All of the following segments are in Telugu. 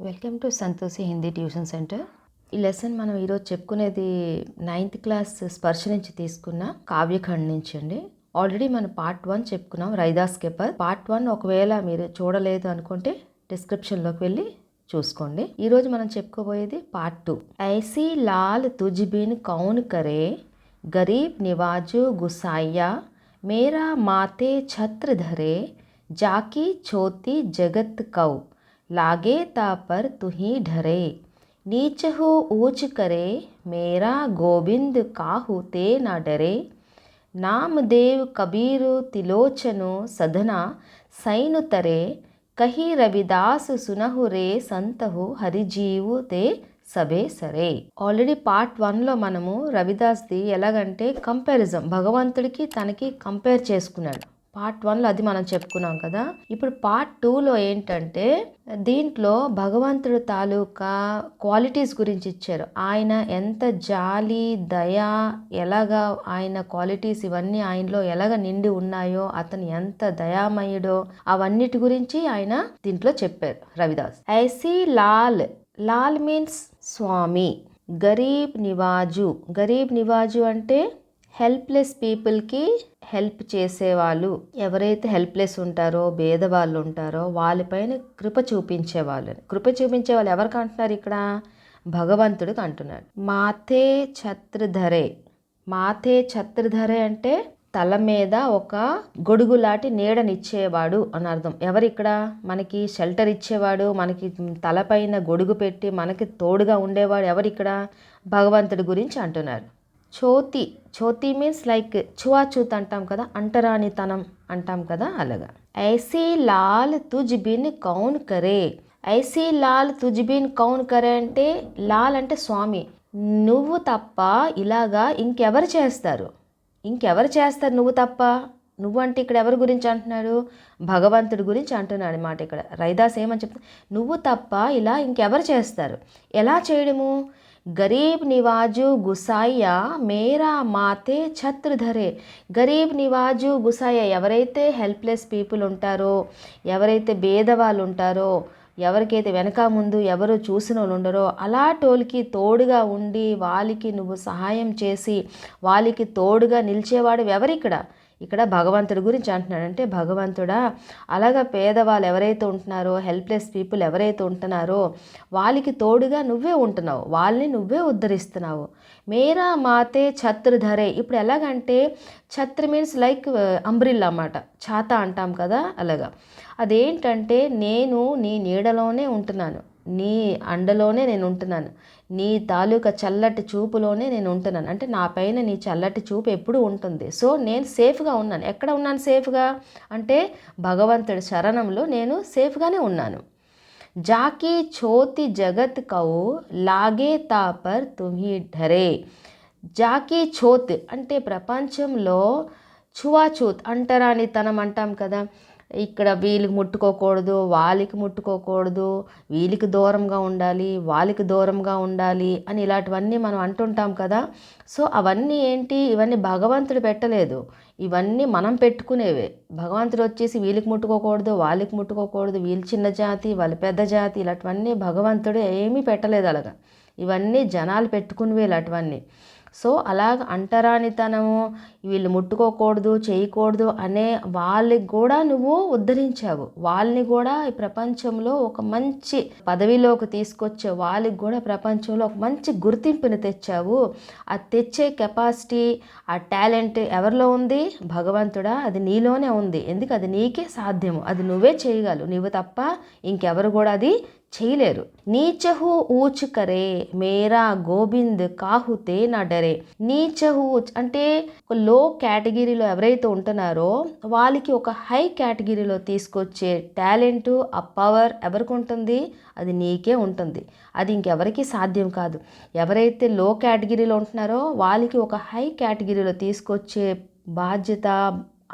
Welcome to Santoshi Hindi tuition centre. ఈ లెసన్ మనం ఈరోజు చెప్పుకునేది 9th క్లాస్ స్పర్శ నుంచి తీసుకున్న కావ్యఖండ్ నుంచి అండి. ఆల్రెడీ మనం పార్ట్ 1 చెప్పుకున్నాం, రైదాస్ కే పద్. పార్ట్ 1 ఒకవేళ మీరు చూడలేదు అనుకుంటే డిస్క్రిప్షన్లోకి వెళ్ళి చూసుకోండి. ఈరోజు మనం చెప్పుకోబోయేది పార్ట్ 2. ఐసీ లాల్ తుజ్ బిన్ కౌన్ కరే, గరీబ్ నివాజు గుసాయ్యా, మేరా మాతే ఛత్ర ధరే, జాకీ ఛోతి జగత్ కౌ, लागे ता पर तुही ढरे, नीच हो ऊंच करे, मेरा गोविंद काहू ते ना डरे, नामदेव कबीर तिलोचनो सधना सैनु तरे, कही रविदास सुनहु रे संतहु हरिजीव ते సబే సరే. ఆల్రెడీ పార్ట్ 1లో మనము రవిదాస్ది ఎలాగంటే కంపారిజం, భగవంతుడికి తనకి కంపేర్ చేసుకున్నాడు. పార్ట్ 1లో అది మనం చెప్పుకున్నాం కదా. ఇప్పుడు పార్ట్ 2లో ఏంటంటే దీంట్లో భగవంతుడు తాలూకా క్వాలిటీస్ గురించి ఇచ్చారు. ఆయన ఎంత జాలి, దయ, ఎలాగా ఆయన క్వాలిటీస్ ఇవన్నీ ఆయనలో ఎలాగ నిండి ఉన్నాయో, అతను ఎంత దయామయుడో అవన్నిటి గురించి ఆయన దీంట్లో చెప్పారు రవిదాస్. ఐసీ లాల్, లాల్ మీన్స్ స్వామి. గరీబ్ నివాజు, గరీబ్ నివాజు అంటే హెల్ప్లెస్ పీపుల్కి హెల్ప్ చేసేవాళ్ళు. ఎవరైతే హెల్ప్లెస్ ఉంటారో, పేదవాళ్ళు ఉంటారో వాళ్ళపైన కృప చూపించేవాళ్ళు. కృప చూపించే వాళ్ళు ఎవరికి అంటున్నారు ఇక్కడ? భగవంతుడికి అంటున్నాడు. మాథే ఛత్రధరే, మాథే ఛత్రధరే అంటే తల మీద ఒక గొడుగులాంటి నీడనిచ్చేవాడు అని అర్థం. ఎవరిక్కడ? మనకి షెల్టర్ ఇచ్చేవాడు, మనకి తలపైన గొడుగు పెట్టి మనకి తోడుగా ఉండేవాడు ఎవరిక్కడ? భగవంతుడి గురించి అంటున్నారు. ఛోతి, ఛోతి మీన్స్ లైక్ ఛువాఛూత్ అంటాం కదా, అంటరానితనం అంటాం కదా, అలాగా. ఐసీ లాల్ తుజ్ బిన్ కౌన్ కరే, ఐసీ లాల్ తుజ్ బిన్ కౌన్ కరే అంటే లాల్ అంటే స్వామి. నువ్వు తప్ప ఇలాగా ఇంకెవరు చేస్తారు? ఇంకెవరు చేస్తారు నువ్వు తప్ప? నువ్వు అంటే ఇక్కడ ఎవరి గురించి అంటున్నాడు? భగవంతుడి గురించి అంటున్నాడు అన్నమాట. ఇక్కడ రైదాస్ ఏమని చెప్తా, నువ్వు తప్ప ఇలా ఇంకెవరు చేస్తారు? ఎలా చేయడము? గరీబ్ నివాజు గుసాయ్యా, మేరా మాతే ఛత్ర ధరే. గరీబ్ నివాజు గుసాయ్యా, ఎవరైతే హెల్ప్లెస్ పీపుల్ ఉంటారో, ఎవరైతే పేదవాళ్ళు ఉంటారో, ఎవరికైతే వెనక ముందు ఎవరు చూసిన వాళ్ళు ఉండరో అలాంటోళ్ళకి తోడుగా ఉండి వాళ్ళకి నువ్వు సహాయం చేసి వాళ్ళకి తోడుగా నిలిచేవాడు ఎవరిక్కడ? ఇక్కడ భగవంతుడి గురించి అంటున్నాడు. అంటే భగవంతుడా, అలాగా పేదవాళ్ళు ఎవరైతే ఉంటున్నారో, హెల్ప్లెస్ పీపుల్ ఎవరైతే ఉంటున్నారో వాళ్ళకి తోడుగా నువ్వే ఉంటున్నావు, వాళ్ళని నువ్వే ఉద్ధరిస్తున్నావు. మేరా మాతే ఛత్ర ధరే. ఇప్పుడు ఎలాగంటే ఛత్ర మీన్స్ లైక్ అంబ్రిల్లా అన్నమాట, ఛాతా అంటాం కదా, అలాగా. అదేంటంటే నేను నీ నీడలోనే ఉంటున్నాను, నీ అండలోనే నేను ఉంటున్నాను, నీ తాలూకా చల్లటి చూపులోనే నేను ఉంటున్నాను. అంటే నా పైన నీ చల్లటి చూపు ఎప్పుడు ఉంటుంది. సో నేను సేఫ్గా ఉన్నాను. ఎక్కడ ఉన్నాను సేఫ్గా అంటే భగవంతుడి శరణంలో నేను సేఫ్గానే ఉన్నాను. జాకీ ఛోతి జగత్ కౌ, లాగే తా పర్ తుమ్హీ ఢరే. జాకీ ఛోత్ అంటే ప్రపంచంలో ఛువాఛూత్, అంటరానితనం అంటాం కదా. ఇక్కడ వీళ్ళకి ముట్టుకోకూడదు, వాళ్ళకి ముట్టుకోకూడదు, వీళ్ళకి దూరంగా ఉండాలి, వాళ్ళకి దూరంగా ఉండాలి అని ఇలాంటివన్నీ మనం అంటుంటాం కదా. సో అవన్నీ ఏంటి? ఇవన్నీ భగవంతుడు పెట్టలేదు, ఇవన్నీ మనం పెట్టుకునేవే. భగవంతుడు వచ్చేసి వీళ్ళకి ముట్టుకోకూడదు, వాళ్ళకి ముట్టుకోకూడదు, వీళ్ళు చిన్న జాతి, వాళ్ళ పెద్ద జాతి, ఇలాంటివన్నీ భగవంతుడు ఏమీ పెట్టలేదు. అలాగా ఇవన్నీ జనాలు పెట్టుకునేవే ఇలాంటివన్నీ. సో అలాగ అంటరానితనము, వీళ్ళు ముట్టుకోకూడదు, చేయకూడదు అనే వాళ్ళకి కూడా నువ్వు ఉద్ధరించావు. వాళ్ళని కూడా ఈ ప్రపంచంలో ఒక మంచి పదవిలోకి తీసుకొచ్చావు, వాళ్ళకి కూడా ప్రపంచంలో ఒక మంచి గుర్తింపుని తెచ్చావు. ఆ తెచ్చే కెపాసిటీ, ఆ టాలెంట్ ఎవరిలో ఉంది? భగవంతుడా, అది నీలోనే ఉంది. ఎందుకు? అది నీకే సాధ్యము, అది నువ్వే చేయగలవు. నువ్వు తప్ప ఇంకెవరు కూడా అది చేయలేరు. నీచహు ఊచ్ కరే, మేరా గోవింద్ కాహుతే నా డరే. నీచహు అంటే ఒక లో కేటగిరీలో ఎవరైతే ఉంటున్నారో వాళ్ళకి ఒక హై కేటగిరీలో తీసుకొచ్చే టాలెంట్, ఆ పవర్ ఎవరికి ఉంటుంది? అది నీకే ఉంటుంది. అది ఇంకెవరికి సాధ్యం కాదు. ఎవరైతే లో కేటగిరీలో ఉంటున్నారో వాళ్ళకి ఒక హై కేటగిరీలో తీసుకొచ్చే బాధ్యత,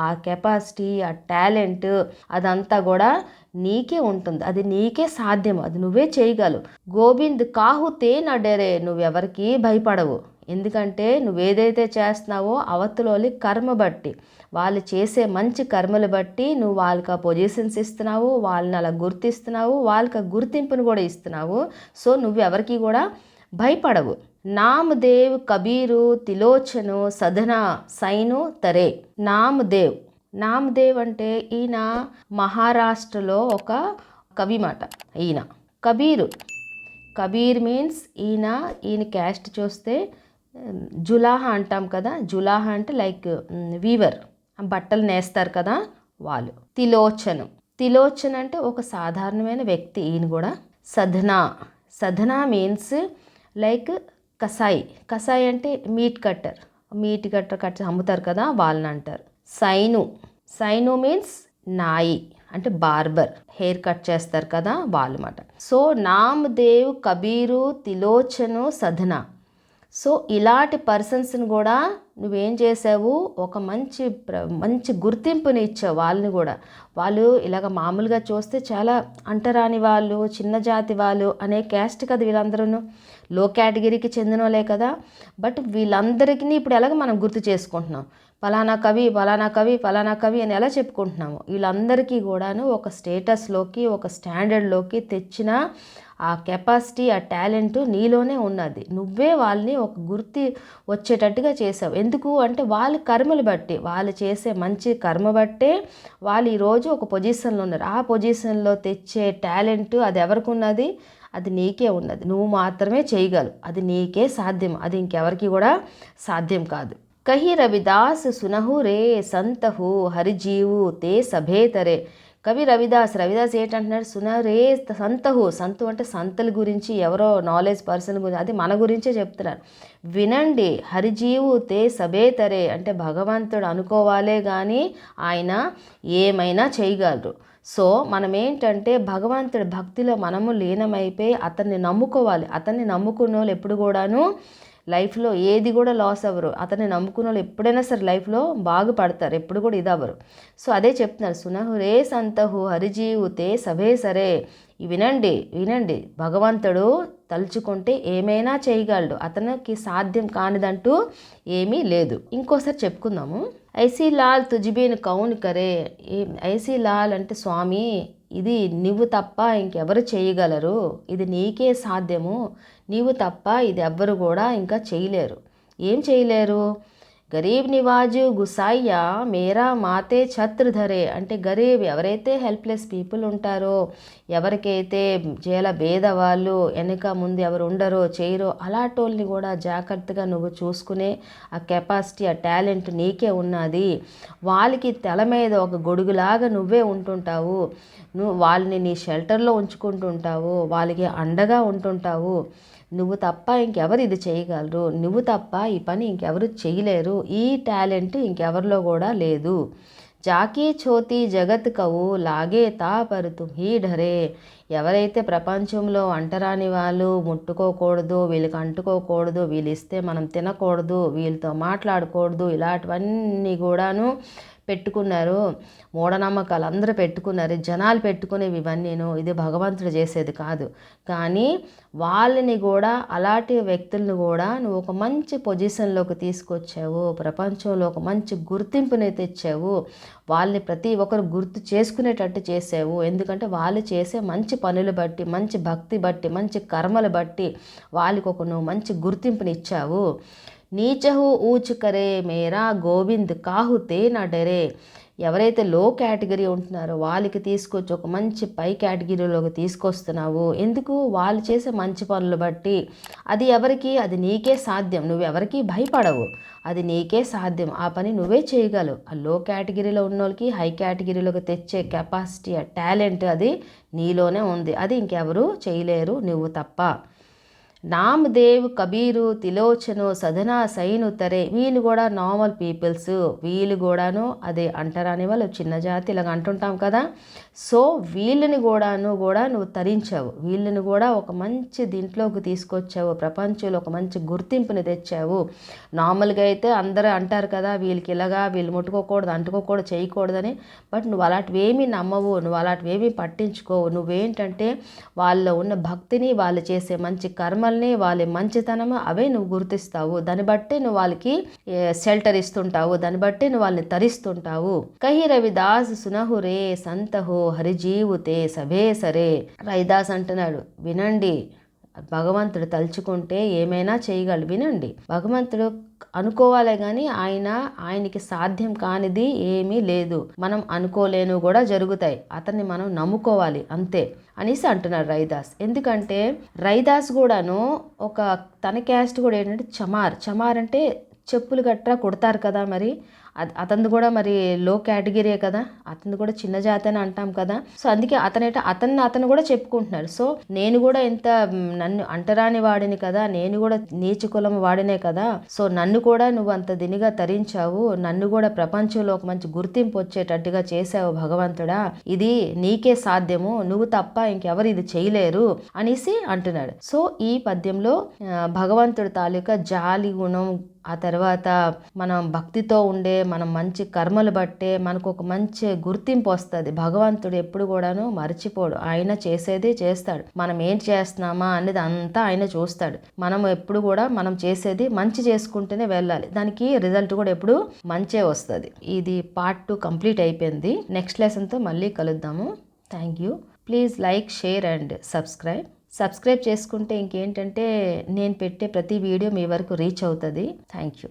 ఆ కెపాసిటీ, ఆ టాలెంట్ అదంతా కూడా నీకే ఉంటుంది. అది నీకే సాధ్యం, అది నువ్వే చేయగలవు. గోవింద్ కాహుతే నా డరే, నువ్వెవరికి భయపడవు, ఎందుకంటే నువ్వేదైతే చేస్తున్నావో అవతలోని కర్మ బట్టి, వాళ్ళు చేసే మంచి కర్మలు బట్టి నువ్వు వాళ్ళకి ఆ పొజిషన్స్ ఇస్తున్నావు, వాళ్ళని అలా గుర్తిస్తున్నావు, వాళ్ళకి ఆ గుర్తింపును కూడా ఇస్తున్నావు. సో నువ్వెవరికి కూడా భయపడవు. నామదేవ్ కబీరు తిలోచను సధన సైను తరే. నామదేవ్ అంటే ఈయన మహారాష్ట్రలో ఒక కవి మాట. ఈయన కబీర్ మీన్స్ ఈయన క్యాస్ట్ చూస్తే జులాహా అంటాం కదా. జులాహా అంటే లైక్ వీవర్, బట్టలు నేస్తారు కదా వాళ్ళు. తిలోచన్ అంటే ఒక సాధారణమైన వ్యక్తి. ఈయన కూడా సధనా మీన్స్ లైక్ కసాయి అంటే మీట్ కట్టర్ కట్ అమ్ముతారు కదా, వాళ్ళని అంటారు. సైను మీన్స్ నాయి అంటే బార్బర్, హెయిర్ కట్ చేస్తారు కదా వాళ్ళు మాట. సో నామదేవ్ కబీరు తిలోచను సధన. సో ఇలాంటి పర్సన్స్ని కూడా నువ్వేం చేసావు, ఒక మంచి గుర్తింపుని ఇచ్చావు వాళ్ళని కూడా. వాళ్ళు ఇలాగ మామూలుగా చూస్తే చాలా అంటరాని వాళ్ళు, చిన్న జాతి వాళ్ళు అనే క్యాస్ట్ కదా వీళ్ళందరూ, లో కేటగిరీకి చెందిన వాళ్ళే కదా. బట్ వీళ్ళందరికీ ఇప్పుడు ఎలాగ మనం గుర్తు చేసుకుంటున్నాం, ఫలానా కవి అని ఎలా చెప్పుకుంటున్నాము. వీళ్ళందరికీ కూడాను ఒక స్టేటస్లోకి, ఒక స్టాండర్డ్లోకి తెచ్చిన ఆ కెపాసిటీ, ఆ టాలెంట్ నీలోనే ఉన్నది. నువ్వే వాళ్ళని ఒక గుర్తి వచ్చేటట్టుగా చేసావు. ఎందుకు అంటే వాళ్ళ కర్మలు బట్టి, వాళ్ళు చేసే మంచి కర్మ బట్టే వాళ్ళు ఈరోజు ఒక పొజిషన్లో ఉన్నారు. ఆ పొజిషన్లో తెచ్చే టాలెంట్ అది ఎవరికి ఉన్నది, అది నీకే ఉన్నది. నువ్వు మాత్రమే చేయగలవు, అది నీకే సాధ్యం, అది ఇంకెవరికి కూడా సాధ్యం కాదు. కహి రవిదాస్ సునహు రే సంతహు హరిజీవు తే సభేతరే. కవి రవిదాస్ ఏంటంటున్నాడు, సునరే సంతు అంటే సంతుల గురించి, ఎవరో నాలెడ్జ్ పర్సన్ గురించి, అది మన గురించే చెప్తున్నారు. వినండి, హరిజీవు తే సభేతరే అంటే భగవంతుడు అనుకోవాలే కానీ ఆయన ఏమైనా చేయగలరు. సో మనం ఏంటంటే భగవంతుడి భక్తిలో మనము లీనమైపోయి అతన్ని నమ్ముకోవాలి. అతన్ని నమ్ముకున్న వాళ్ళు ఎప్పుడు కూడాను లైఫ్లో ఏది కూడా లాస్ అవ్వరు. అతన్ని నమ్ముకున్న వాళ్ళు ఎప్పుడైనా సరే లైఫ్లో బాగుపడతారు, ఎప్పుడు కూడా ఇది అవ్వరు. సో అదే చెప్తున్నారు, సునహు రే సంతహు హరిజీవు తే సభే సరే. వినండి, భగవంతుడు తలుచుకుంటే ఏమైనా చేయగలడు, అతనికి సాధ్యం కానిదంటూ ఏమీ లేదు. ఇంకోసారి చెప్పుకుందాము. ఐసీ లాల్ తుజిబీన్ కౌన్ కరే. ఐసీ లాల్ అంటే స్వామి, ఇది నువ్వు తప్ప ఇంకెవరు చేయగలరు, ఇది నీకే సాధ్యము, నీవు తప్ప ఇది ఎవ్వరు కూడా ఇంకా చేయలేరు. ఏం చేయలేరు? గరీబ్ నివాజు గుసాయ్యా మేరా మాతే ఛత్రధరే అంటే గరీబ్ ఎవరైతే హెల్ప్లెస్ పీపుల్ ఉంటారో, ఎవరికైతే చాలా భేదవాళ్ళు వెనక ముందు ఎవరు ఉండరో చేయరో అలాంటోళ్ళని కూడా జాగ్రత్తగా నువ్వు చూసుకునే ఆ కెపాసిటీ, ఆ టాలెంట్ నీకే ఉన్నది. వాళ్ళకి తల మీద ఒక గొడుగులాగా నువ్వే ఉంటుంటావు. నువ్వు వాళ్ళని నీ షెల్టర్లో ఉంచుకుంటుంటావు, వాళ్ళకి అండగా ఉంటుంటావు. నువ్వు తప్ప ఇంకెవరు ఇది చేయగలరు, నువ్వు తప్ప ఈ పని ఇంకెవరు చేయలేరు, ఈ టాలెంట్ ఇంకెవరిలో కూడా లేదు. జాకీ చోతి జగత్ కవు లాగే తా పరుతు హీ ఢరే. ఎవరైతే ప్రపంచంలో అంటరాని వాళ్ళు, ముట్టుకోకూడదు, వీళ్ళకి అంటుకోకూడదు, వీళ్ళు ఇస్తే మనం తినకూడదు, వీళ్ళతో మాట్లాడకూడదు, ఇలాంటివన్నీ కూడాను పెట్టుకున్నారు. మూఢనమ్మకాలు అందరూ పెట్టుకున్నారు, జనాలు పెట్టుకునేవి ఇవన్నీను. ఇది భగవంతుడు చేసేది కాదు. కానీ వాళ్ళని కూడా, అలాంటి వ్యక్తులను కూడా నువ్వు ఒక మంచి పొజిషన్లోకి తీసుకొచ్చావు, ప్రపంచంలో ఒక మంచి గుర్తింపుని తెచ్చావు, వాళ్ళని ప్రతి ఒక్కరు గుర్తు చేసుకునేటట్టు చేసావు. ఎందుకంటే వాళ్ళు చేసే మంచి పనులు బట్టి, మంచి భక్తి బట్టి, మంచి కర్మలు బట్టి వాళ్ళకి ఒక నువ్వు మంచి గుర్తింపునిచ్చావు. నీచహు ఊచ్ కరే మేరా గోవింద్ కాహుతే నా డరే. ఎవరైతే లో కేటగిరీ ఉంటున్నారో వాళ్ళకి తీసుకొచ్చి ఒక మంచి పై కేటగిరీలోకి తీసుకొస్తున్నావు. ఎందుకు? వాళ్ళు చేసే మంచి పనులు బట్టి. అది ఎవరికి? అది నీకే సాధ్యం. నువ్వెవరికి భయపడవు, అది నీకే సాధ్యం. ఆ పని నువ్వే చేయగలవు. ఆ లో కేటగిరీలో ఉన్న వాళ్ళకి హై కేటగిరీలోకి తెచ్చే కెపాసిటీ, ఆ టాలెంట్ అది నీలోనే ఉంది. అది ఇంకెవరు చేయలేరు, నువ్వు తప్ప. నామదేవ్ కబీరు తిలోచను సధనా సైను తరే. వీళ్ళు కూడా నార్మల్ పీపుల్స్, వీళ్ళు కూడాను అదే అంటరాని వాళ్ళు, చిన్న జాతి ఇలాగ అంటుంటాం కదా. సో వీళ్ళని కూడా నువ్వు తరించావు, వీళ్ళని కూడా ఒక మంచి దీంట్లోకి తీసుకొచ్చావు, ప్రపంచంలో ఒక మంచి గుర్తింపుని తెచ్చావు. నార్మల్గా అయితే అందరూ అంటారు కదా వీళ్ళకి ఇలాగా, వీళ్ళు ముట్టుకోకూడదు, అంటుకోకూడదు, చేయకూడదని. బట్ నువ్వు అలాంటివేమీ నమ్మవు, నువ్వు అలాంటివేమీ పట్టించుకోవు. నువ్వేంటంటే వాళ్ళలో ఉన్న భక్తిని, వాళ్ళు చేసే మంచి కర్మల్ని, వాళ్ళ మంచితనము అవే నువ్వు గుర్తిస్తావు. దాన్ని బట్టి నువ్వు వాళ్ళకి షెల్టర్ ఇస్తుంటావు, దాన్ని బట్టి నువ్వు వాళ్ళని తరిస్తుంటావు. కహి రవిదాస్ సునహురే సంతహో హరిజీవుతే సభే సరే. రవిదాస్ అంటున్నాడు, వినండి, భగవంతుడు తలుచుకుంటే ఏమైనా చేయగలడు. వినండి, భగవంతుడు అనుకోవాలే కానీ ఆయనకి సాధ్యం కానిది ఏమీ లేదు. మనం అనుకోలేను కూడా జరుగుతాయి, అతన్ని మనం నమ్ముకోవాలి అంతే అనేసి అంటున్నాడు రవిదాస్. ఎందుకంటే రవిదాస్ కూడాను ఒక తన క్యాస్ట్ కూడా ఏంటంటే చమార్ అంటే చెప్పులు గట్రా కుడతారు కదా, మరి అతను కూడా మరి లో కేటగిరీ కదా, అతను కూడా చిన్న జాతి అని అంటాం కదా. సో అందుకే అతను కూడా చెప్పుకుంటున్నాడు. సో నేను కూడా ఎంత నన్ను అంటరాని వాడిని కదా, నేను కూడా నీచ కులం వాడినే కదా, సో నన్ను కూడా నువ్వు అంత దినిగా తరించావు, నన్ను కూడా ప్రపంచంలో ఒక మంచి గుర్తింపు వచ్చేటట్టుగా చేసావు భగవంతుడా, ఇది నీకే సాధ్యము, నువ్వు తప్ప ఇంకెవరు ఇది చేయలేరు అనేసి అంటున్నాడు. సో ఈ పద్యంలో భగవంతుడి తాలూకా జాలి గుణం, ఆ తర్వాత మనం భక్తితో ఉండే మనం మంచి కర్మలు బట్టే మనకు ఒక మంచి గుర్తింపు వస్తుంది. భగవంతుడు ఎప్పుడు కూడాను మర్చిపోడు, ఆయన చేసేది చేస్తాడు. మనం ఏం చేస్తున్నామా అనేది అంతా ఆయన చూస్తాడు. మనం ఎప్పుడు కూడా మనం చేసేది మంచి చేసుకుంటూనే వెళ్ళాలి, దానికి రిజల్ట్ కూడా ఎప్పుడు మంచే వస్తుంది. ఇది పార్ట్ 2 కంప్లీట్ అయిపోయింది. నెక్స్ట్ లెసన్తో మళ్ళీ కలుద్దాము. Thank you. Please like, share and subscribe చేసుకుంటే ఇంకేంటంటే నేను పెట్టే ప్రతి వీడియో మీ వరకు రీచ్ అవుతుంది. Thank you.